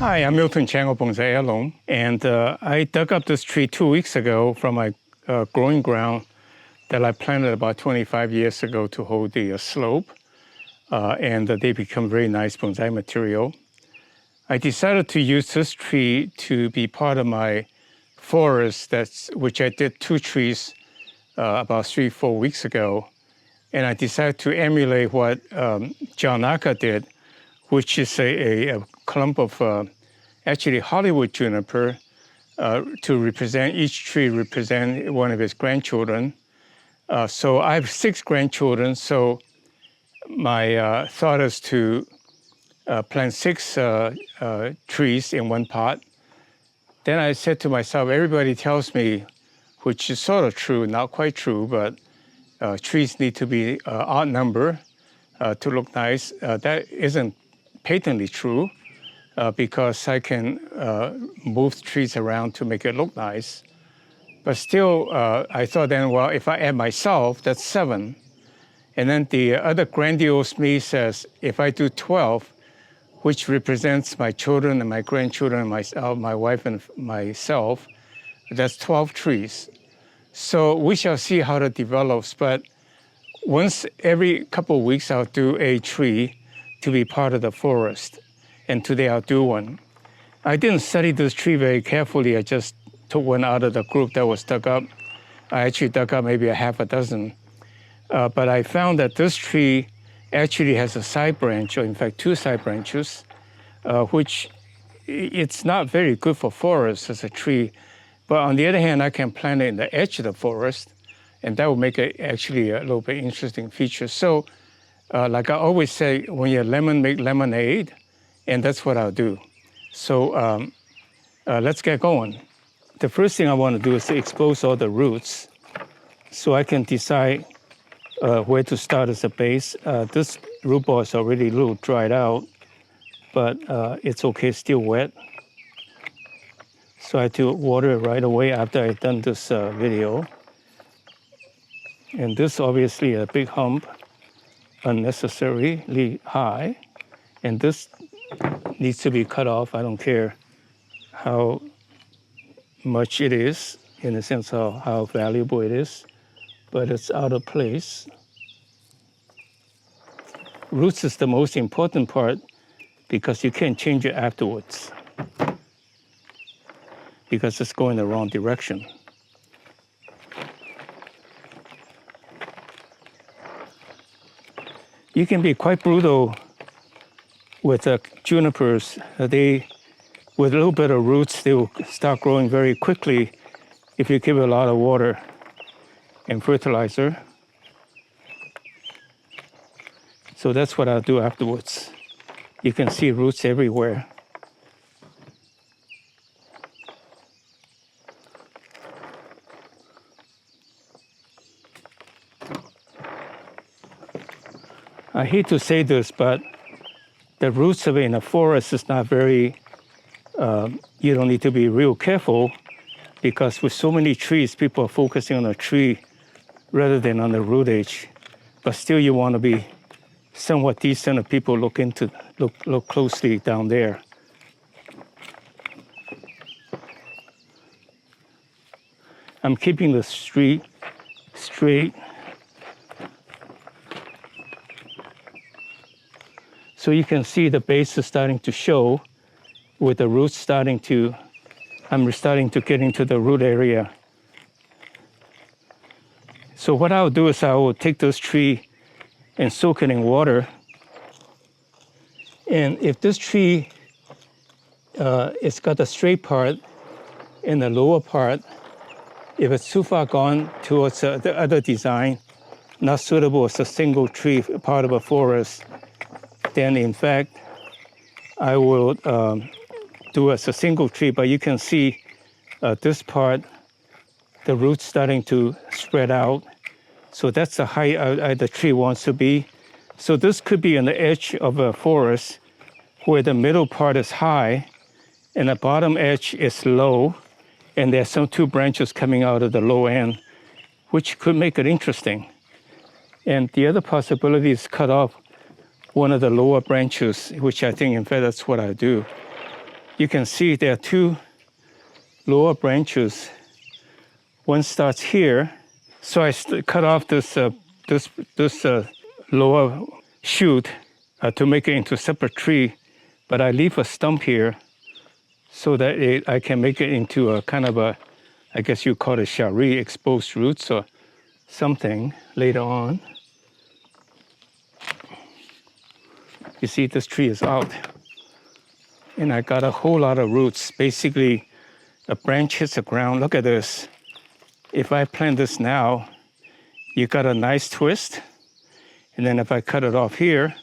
Hi, I'm miltonchang of Bonsai and I dug up this tree 2 weeks ago from my growing ground that I planted about 25 years ago to hold the slope, and they become very nice bonsai material. I decided to use this tree to be part of my forest, which I did 2 trees about 3-4 weeks ago, and I decided to emulate what John Naka did, which is a clump of actually Hollywood juniper to represent, each tree represent one of his grandchildren. So I have 6 grandchildren, so my thought is to plant 6 trees in one pot. Then I said to myself, everybody tells me, which is sort of true, not quite true, but trees need to be odd number to look nice. That isn't patently true because I can move trees around to make it look nice. But still, I thought then, well, if I add myself, that's 7. And then the other grandiose me says, if I do 12, which represents my children and my grandchildren and myself, my wife and myself, that's 12 trees. So we shall see how that develops. But once every couple of weeks, I'll do a tree to be part of the forest. And today I'll do one. I didn't study this tree very carefully. I just took one out of the group that was dug up. I actually dug up maybe a half a dozen. But I found that this tree actually has a side branch, or in fact 2 side branches, which it's not very good for forests as a tree. But on the other hand, I can plant it in the edge of the forest, and that will make it actually a little bit interesting feature. So like I always say, when you lemon, make lemonade, and that's what I'll do. So let's get going. The first thing I want to do is to expose all the roots so I can decide where to start as a base. This root ball is already a little dried out, but it's okay, still wet. So I have to water it right away after I've done this video. And this obviously a big hump, unnecessarily high. And this needs to be cut off. I don't care how much it is, in the sense of how valuable it is, but it's out of place. Roots is the most important part because you can't change it afterwards because it's going the wrong direction. You can be quite brutal with junipers. With a little bit of roots, they will start growing very quickly if you give it a lot of water and fertilizer. So that's what I'll do afterwards. You can see roots everywhere. I hate to say this, but the roots of it in a forest is not very, you don't need to be real careful because with so many trees, people are focusing on the tree rather than on the root edge. But still you want to be somewhat decent if people look closely down there. I'm keeping the street straight. So you can see the base is starting to show with the roots starting to, I'm starting to get into the root area. So what I'll do is I will take this tree and soak it in water. And if this tree, it's got the straight part and the lower part, if it's too far gone towards the other design, not suitable as a single tree, part of a forest, then in fact, I will do as a single tree, but you can see this part, the roots starting to spread out. So that's the height the tree wants to be. So this could be on the edge of a forest where the middle part is high and the bottom edge is low, and there's some 2 branches coming out of the low end, which could make it interesting. And the other possibility is cut off one of the lower branches, which I think, in fact, that's what I do. you can see there are two lower branches. One starts here, so I cut off this lower shoot to make it into a separate tree, but I leave a stump here so that I can make it into a kind of a, I guess you call it shari, exposed roots or something later on. You see, this tree is out, and I got a whole lot of roots. Basically, a branch hits the ground. Look at this. If I plant this now, you got a nice twist, and then if I cut it off here,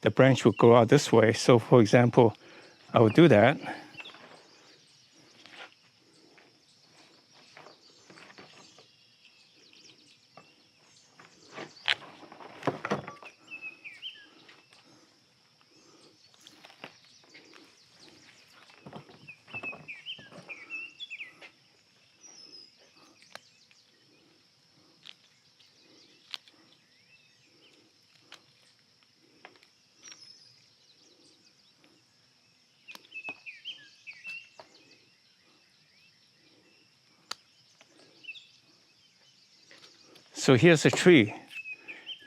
the branch will go out this way. So, for example, I would do that. So here's a tree.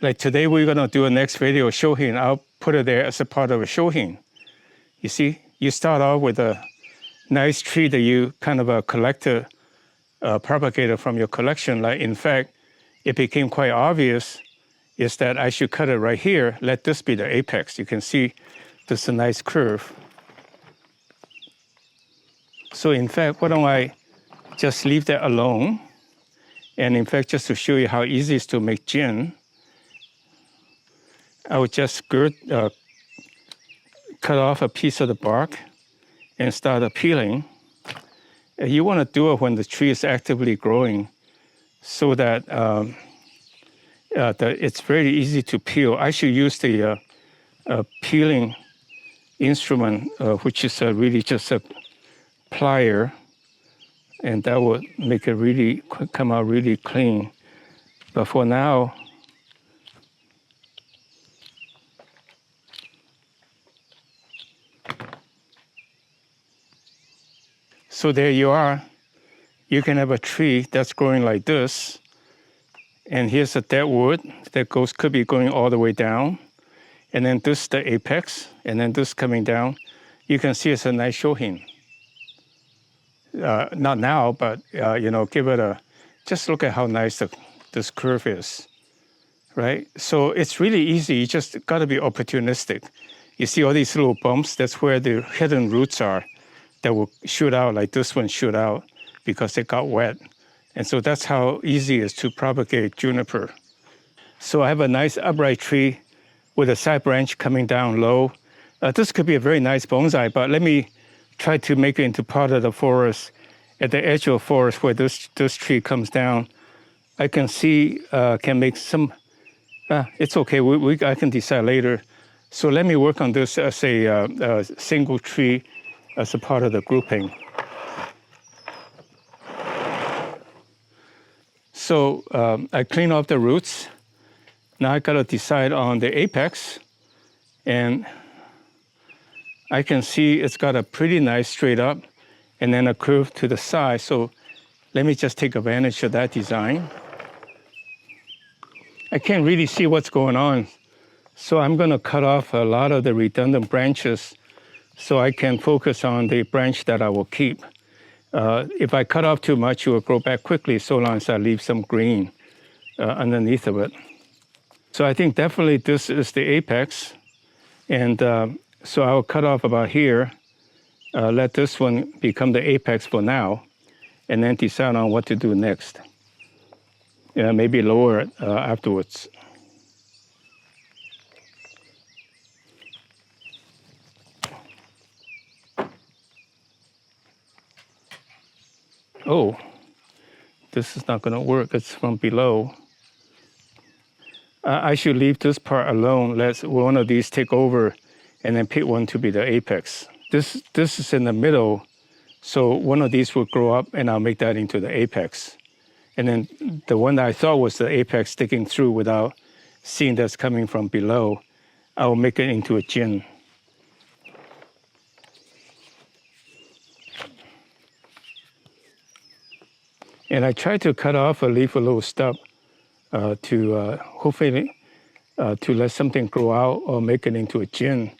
Like today, we're gonna do a next video shohin. I'll put it there as a part of a shohin. You see, you start off with a nice tree that you kind of a collector, propagator from your collection. Like in fact, it became quite obvious is that I should cut it right here. Let this be the apex. You can see this is a nice curve. So in fact, why don't I just leave that alone? And in fact, just to show you how easy it is to make gin, I would just cut off a piece of the bark and start peeling. You want to do it when the tree is actively growing so that, it's very easy to peel. I should use the peeling instrument, which is really just a plier, and that would make it really come out really clean. But for now, so there you are. You can have a tree that's growing like this, and here's a deadwood that could be going all the way down, and then this the apex, and then this coming down. You can see it's a nice shohin. Not now, but give it a, just look at how nice this curve is, right? So it's really easy, you just gotta be opportunistic. You see all these little bumps, that's where the hidden roots are that will shoot out, like this one shoot out because it got wet. And so that's how easy it is to propagate juniper. So I have a nice upright tree with a side branch coming down low. This could be a very nice bonsai, but let me try to make it into part of the forest. At the edge of the forest where this tree comes down, I can see, can make some, it's okay, I can decide later. So let me work on this as a single tree as a part of the grouping. So I clean off the roots. Now I gotta decide on the apex, and I can see it's got a pretty nice straight up and then a curve to the side. So let me just take advantage of that design. I can't really see what's going on, so I'm gonna cut off a lot of the redundant branches so I can focus on the branch that I will keep. If I cut off too much, it will grow back quickly so long as I leave some green underneath of it. So I think definitely this is the apex, and so I'll cut off about here, let this one become the apex for now, and then decide on what to do next. Maybe lower it afterwards. Oh, this is not gonna work, it's from below. I should leave this part alone, let one of these take over and then pick one to be the apex. This is in the middle, so one of these will grow up and I'll make that into the apex. And then the one that I thought was the apex sticking through without seeing that's coming from below, I will make it into a gin. And I try to cut off or leave a little stub to hopefully to let something grow out or make it into a gin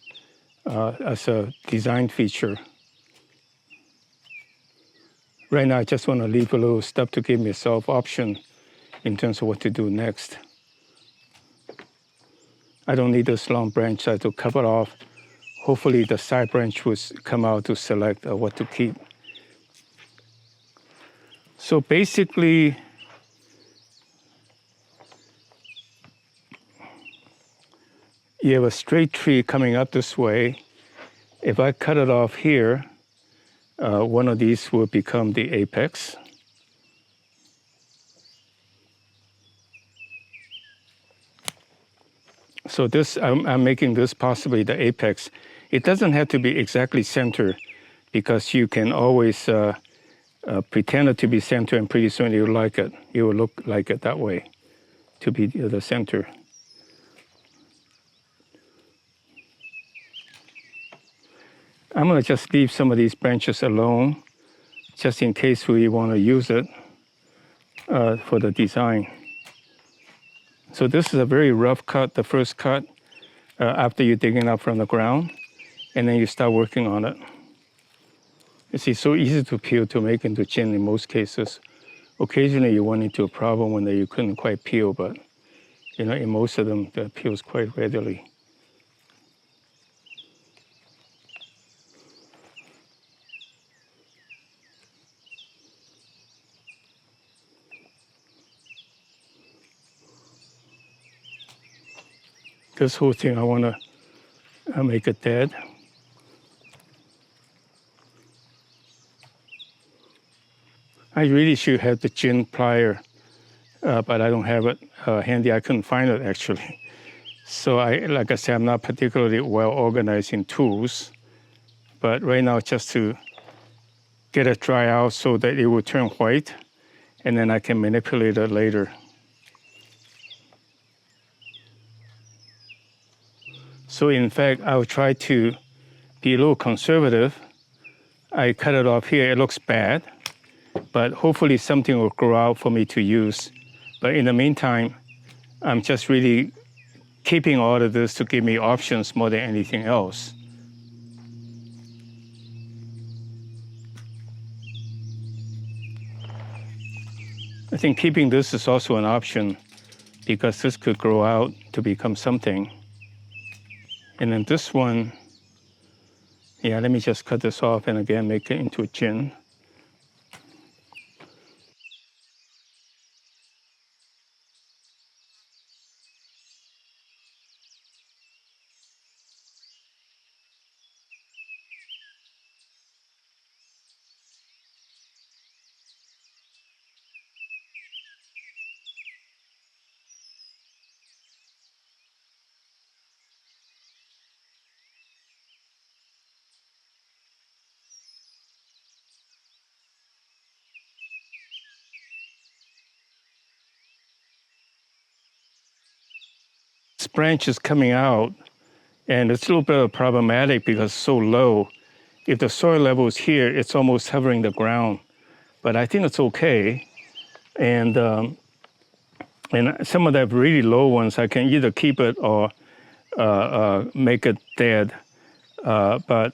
as a design feature. Right now, I just want to leave a little stub to give myself option in terms of what to do next. I don't need this long branch, so I have to cut it off. Hopefully the side branch will come out to select what to keep. So basically, you have a straight tree coming up this way. If I cut it off here, one of these will become the apex. So this, I'm making this possibly the apex. It doesn't have to be exactly center, because you can always pretend it to be center, and pretty soon you'll like it. It will look like it that way, to be the center. I'm going to just leave some of these branches alone, just in case we want to use it for the design. So this is a very rough cut, the first cut, after you're digging up from the ground, and then you start working on it. You see, so easy to peel to make into gin in most cases. Occasionally you run into a problem when you couldn't quite peel, but in most of them, that peels quite readily. This whole thing, I want to make it dead. I really should have the gin plier, but I don't have it handy. I couldn't find it actually. So like I said, I'm not particularly well organized in tools, but right now just to get it dry out so that it will turn white, and then I can manipulate it later. So in fact, I'll try to be a little conservative. I cut it off here, it looks bad, but hopefully something will grow out for me to use. But in the meantime, I'm just really keeping all of this to give me options more than anything else. I think keeping this is also an option, because this could grow out to become something. And then this one, yeah, let me just cut this off and again make it into a gin. This branch is coming out, and it's a little bit problematic because it's so low. If the soil level is here, it's almost hovering the ground, but I think it's okay. And some of the really low ones, I can either keep it or make it dead. But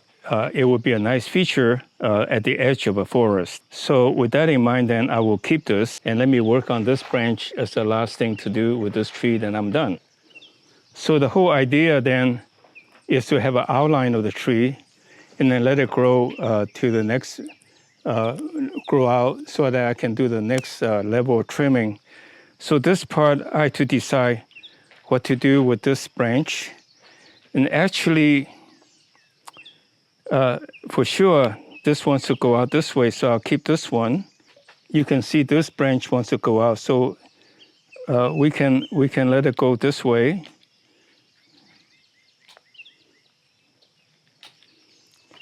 it would be a nice feature at the edge of a forest. So with that in mind, then I will keep this, and let me work on this branch as the last thing to do with this tree, then I'm done. So the whole idea then is to have an outline of the tree, and then let it grow to the next, grow out so that I can do the next level of trimming. So this part, I had to decide what to do with this branch. And actually, for sure, this wants to go out this way, so I'll keep this one. You can see this branch wants to go out, so we can let it go this way.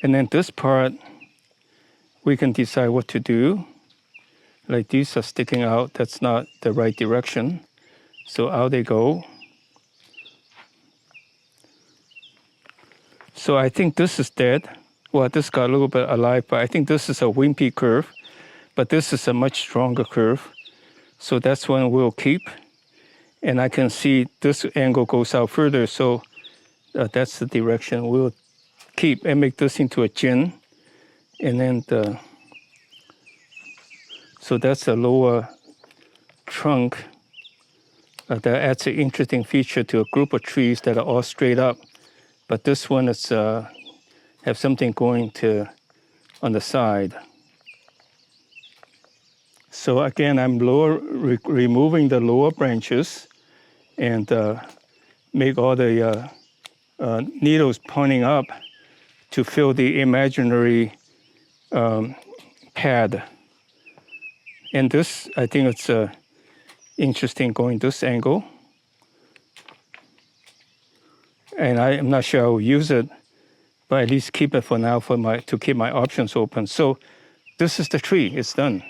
And then this part, we can decide what to do. Like these are sticking out, that's not the right direction. So out they go. So I think this is dead. Well, this got a little bit alive, but I think this is a wimpy curve. but this is a much stronger curve. So that's one we'll keep. And I can see this angle goes out further, so that's the direction we'll keep and make this into a chin. And then so that's a lower trunk. That adds an interesting feature to a group of trees that are all straight up. But this one is have something going to on the side. So again, I'm removing the lower branches and make all the needles pointing up to fill the imaginary pad. And this, I think it's interesting going this angle. And I'm not sure I will use it, but at least keep it for now to keep my options open. So this is the tree, it's done.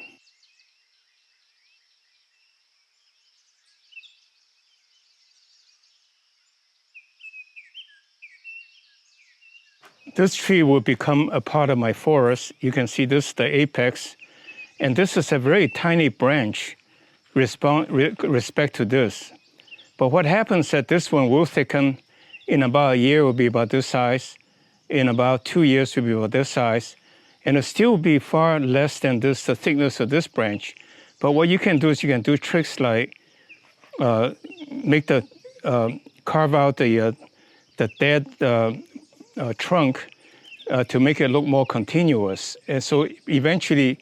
This tree will become a part of my forest. You can see this, the apex. And this is a very tiny branch respect to this. But what happens that this one will thicken in about a year will be about this size. In about 2 years will be about this size. And it'll still be far less than this, the thickness of this branch. But what you can do is you can do tricks like make the, carve out the dead trunk to make it look more continuous. And so eventually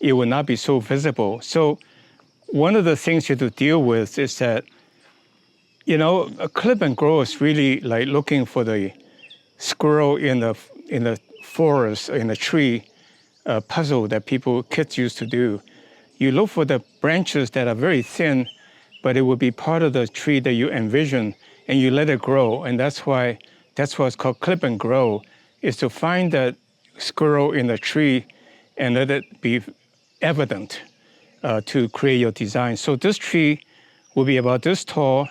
it will not be so visible. So one of the things you have to deal with is that, you know, a clip and grow is really like looking for the squirrel in the forest, in a tree puzzle that kids used to do. You look for the branches that are very thin, but it will be part of the tree that you envision, and you let it grow. And that's why it's called clip and grow, is to find that squirrel in the tree and let it be evident to create your design. So this tree will be about this tall,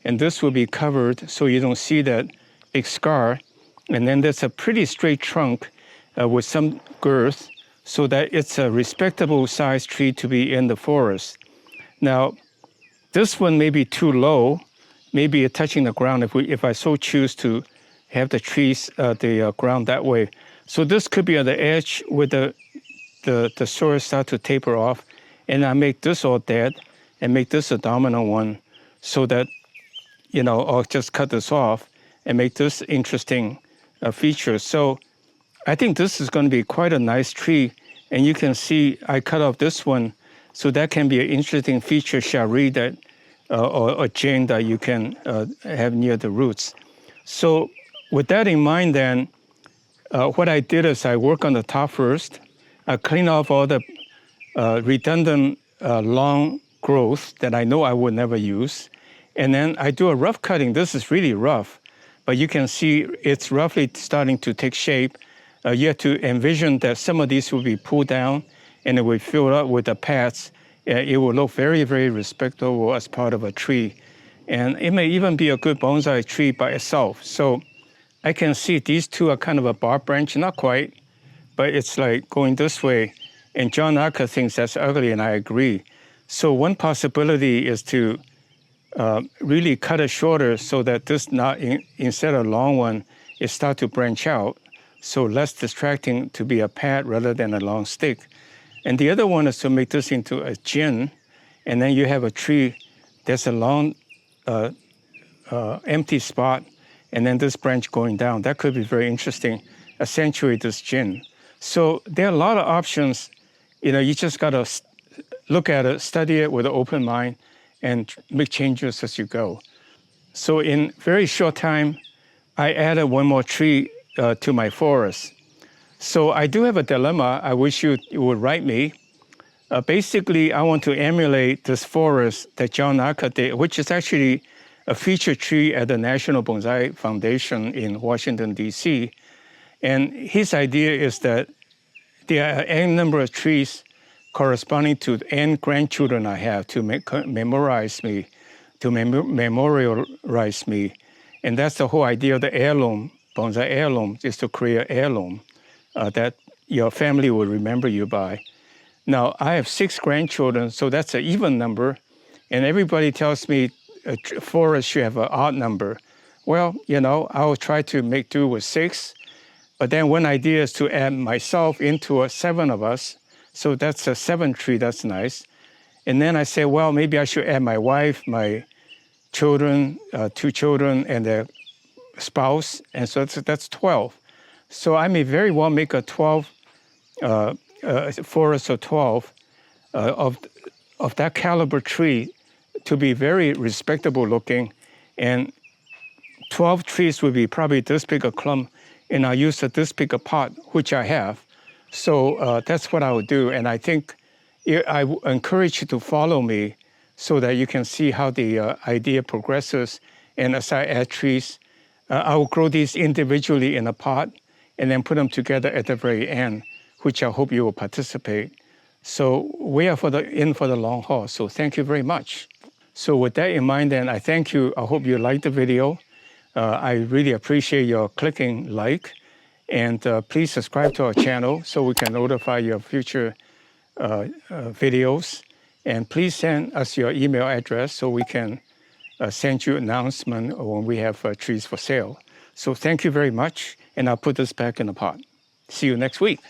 and this will be covered so you don't see that big scar. And then there's a pretty straight trunk with some girth so that it's a respectable size tree to be in the forest. Now, this one may be too low, maybe touching the ground if I so choose to have the trees, the ground that way. So this could be on the edge with the soil start to taper off, and I make this all dead and make this a dominant one so that, you know, I'll just cut this off and make this interesting feature. So I think this is going to be quite a nice tree, and you can see I cut off this one, so that can be an interesting feature, shari, that or a chain that you can have near the roots. So with that in mind then, what I did is I work on the top first. I clean off all the redundant long growth that I know I would never use. And then I do a rough cutting. This is really rough, but you can see it's roughly starting to take shape. You have to envision that some of these will be pulled down and it will fill up with the pads. It will look very, very respectable as part of a tree. And it may even be a good bonsai tree by itself. So I can see these two are kind of a barb branch, not quite, but it's like going this way. And John Acker thinks that's ugly, and I agree. So one possibility is to really cut it shorter so that this instead of a long one, it starts to branch out. So less distracting to be a pad rather than a long stick. And the other one is to make this into a chin, and then you have a tree that's a long empty spot, and then this branch going down. That could be very interesting, accentuate this chin. So there are a lot of options. You know, you just got to look at it, study it with an open mind, and make changes as you go. So in very short time, I added one more tree to my forest. So I do have a dilemma. I wish you would write me. Basically, I want to emulate this forest that John Acker did, which is actually a featured tree at the National Bonsai Foundation in Washington, D.C. And his idea is that there are any number of trees corresponding to any grandchildren I have to memorialize me. And that's the whole idea of the heirloom, bonsai heirloom, is to create an heirloom that your family will remember you by. Now, I have 6 grandchildren, so that's an even number. And everybody tells me a forest should have an odd number. Well, you know, I'll try to make do with 6. But then one idea is to add myself into 7 of us. So that's a 7 tree, that's nice. And then I say, well, maybe I should add my wife, my children, 2 children, and their spouse. And so that's 12. So I may very well make a 12 forest of 12 of that caliber tree to be very respectable looking. And 12 trees would be probably this big a clump, and I use this big a pot, which I have. So that's what I would do. And I think I encourage you to follow me so that you can see how the idea progresses. And as I add trees, I will grow these individually in a pot and then put them together at the very end, which I hope you will participate. So we are in for the long haul. So thank you very much. So with that in mind, then I thank you. I hope you liked the video. I really appreciate your clicking like. And please subscribe to our channel so we can notify you of future videos. And please send us your email address so we can send you an announcement when we have trees for sale. So thank you very much. And I'll put this back in the pot. See you next week.